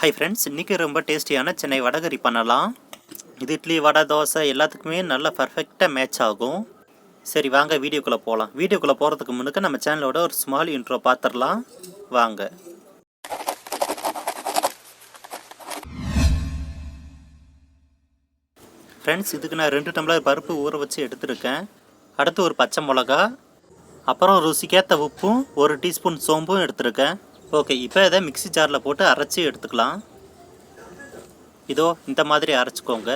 Hi friends, இன்றைக்கி ரொம்ப டேஸ்டியான சென்னை வடகரி பண்ணலாம். இது இட்லி, வடை, தோசை எல்லாத்துக்குமே நல்லா பர்ஃபெக்டாக மேட்ச் ஆகும். சரி வாங்க வீடியோக்குள்ளே போகலாம். வீடியோக்குள்ளே போகிறதுக்கு முன்னுக்கு நம்ம சேனலோட ஒரு ஸ்மால் இன்ட்ரோ பார்த்துடலாம் வாங்க. ஃப்ரெண்ட்ஸ், இதுக்கு நான் 2 டம்ளர் பருப்பு ஊற வச்சு எடுத்துருக்கேன். அடுத்து ஒரு பச்சை மிளகா, அப்புறம் ருசிக்கேற்ற உப்பும் 1 டீஸ்பூன் சோம்பும் எடுத்துருக்கேன். ஓகே, இப்போ இதை மிக்ஸி ஜாரில் போட்டு அரைச்சி எடுத்துக்கலாம். இதோ இந்த மாதிரி அரைச்சிக்கோங்க.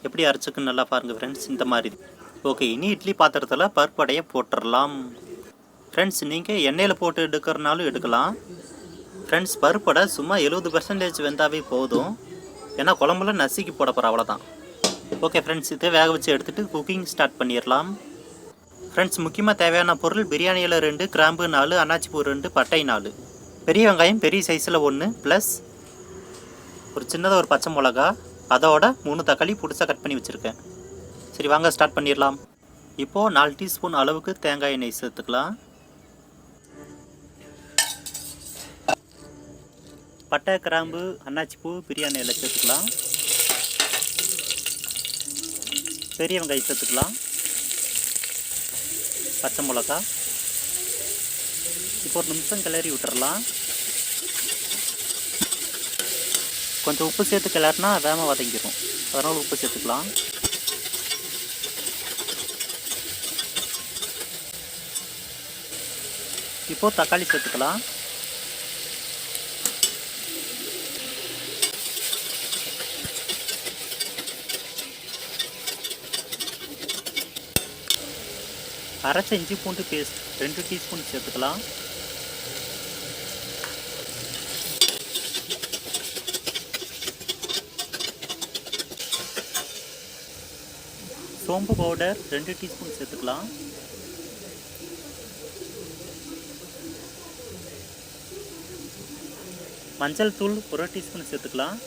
எப்படி அரைச்சிக்குன்னு நல்லா பாருங்கள் ஃப்ரெண்ட்ஸ், இந்த மாதிரி. ஓகே, இனி இட்லி பாத்திரத்தில் பருப்பு வடையை போட்டுடலாம். ஃப்ரெண்ட்ஸ், நீங்கள் எண்ணெயில் போட்டு எடுக்கிறனாலும் எடுக்கலாம். ஃப்ரெண்ட்ஸ், பருப்பு வடை சும்மா 70% வெந்தாவே போதும். ஏன்னா குழம்புல நசுக்கி போட போகிற அவ்வளோதான். ஓகே ஃப்ரெண்ட்ஸ், இதை வேக வச்சு எடுத்துகிட்டு குக்கிங் ஸ்டார்ட் பண்ணிடலாம். ஃப்ரெண்ட்ஸ், முக்கியமாக தேவையான பொருள்: பிரியாணியில் 2, கிராம்பு 4, அன்னாச்சிப்பூ 2, பட்டை 4, பெரிய வெங்காயம் பெரிய சைஸில் 1, ப்ளஸ் ஒரு சின்னதாக ஒரு பச்சை மிளகா, அதோட 3 தக்காளி புதுசாக கட் பண்ணி வச்சுருக்கேன். சரி வாங்க ஸ்டார்ட் பண்ணிடலாம். இப்போது 4 டீஸ்பூன் அளவுக்கு தேங்காய் எண்ணெய் சேர்த்துக்கலாம். பட்டை, கிராம்பு, அன்னாச்சிப்பூ, பிரியாணி எல்லாம் சேர்த்துக்கலாம். பெரிய வெங்காயம் சேர்த்துக்கலாம். பச்சை மிளகா இப்போ ஒரு நிமிஷம் கிளறி விட்டுறலாம். கொஞ்சம் உப்பு சேர்த்து கிளறினா வேகமாக வதங்கிடும், அதனால் உப்பு சேர்த்துக்கலாம். இப்போது தக்காளி சேர்த்துக்கலாம். அரைச்ச இஞ்சி பூண்டு பேஸ்ட் 2 டீஸ்பூன் சேர்த்துக்கலாம். சோம்பு பவுடர் 2 டீஸ்பூன் சேர்த்துக்கலாம். மஞ்சள் தூள் 1 டீஸ்பூன் சேர்த்துக்கலாம்.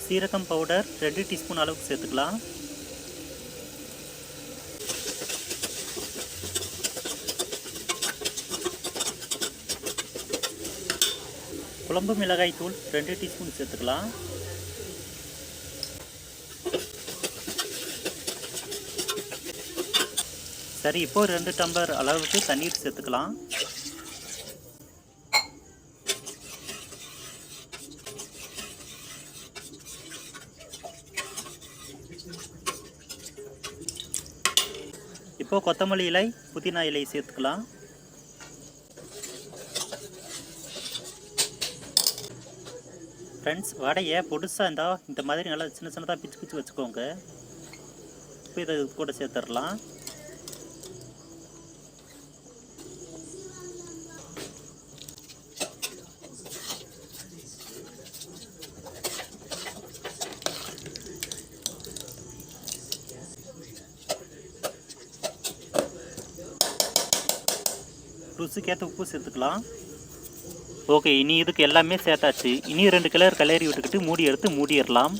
சீரகம் பவுடர் 2 டீஸ்பூன் அளவுக்கு சேர்த்துக்கலாம். குழம்பு மிளகாய் தூள் 2 டீஸ்பூன் சேர்த்துக்கலாம். சரி, இப்போது 2 டம்ளர் அளவுக்கு தண்ணீர் சேர்த்துக்கலாம். இப்போ கொத்தமல்லி இலை, புதினா இலை சேர்த்துக்கலாம். ஃப்ரெண்ட்ஸ், வடையை பொடுசாக இருந்தால் இந்த மாதிரி நல்லா சின்ன சின்னதாக பிச்சு பிச்சு வச்சுக்கோங்க. இப்போ இதை கூட சேர்த்துடலாம். ருசிக்கேற்ற உப்பு சேர்த்துக்கலாம். ஓகே, இனி இதுக்கு எல்லாமே சேர்த்தாச்சு. இனி 2 கிளறி விட்டுக்கிட்டு மூடி எடுத்து மூடிடலாம்.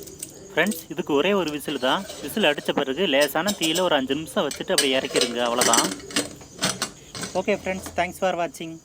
ஃப்ரெண்ட்ஸ், இதுக்கு ஒரே ஒரு விசில் தான். விசில் அடித்த பிறகு லேசான தீயில் ஒரு 5 நிமிஷம் வச்சுட்டு அப்படியே இறக்கிடுங்க, அவ்வளோதான். ஓகே ஃப்ரெண்ட்ஸ், தேங்க்ஸ் ஃபார் வாட்சிங்.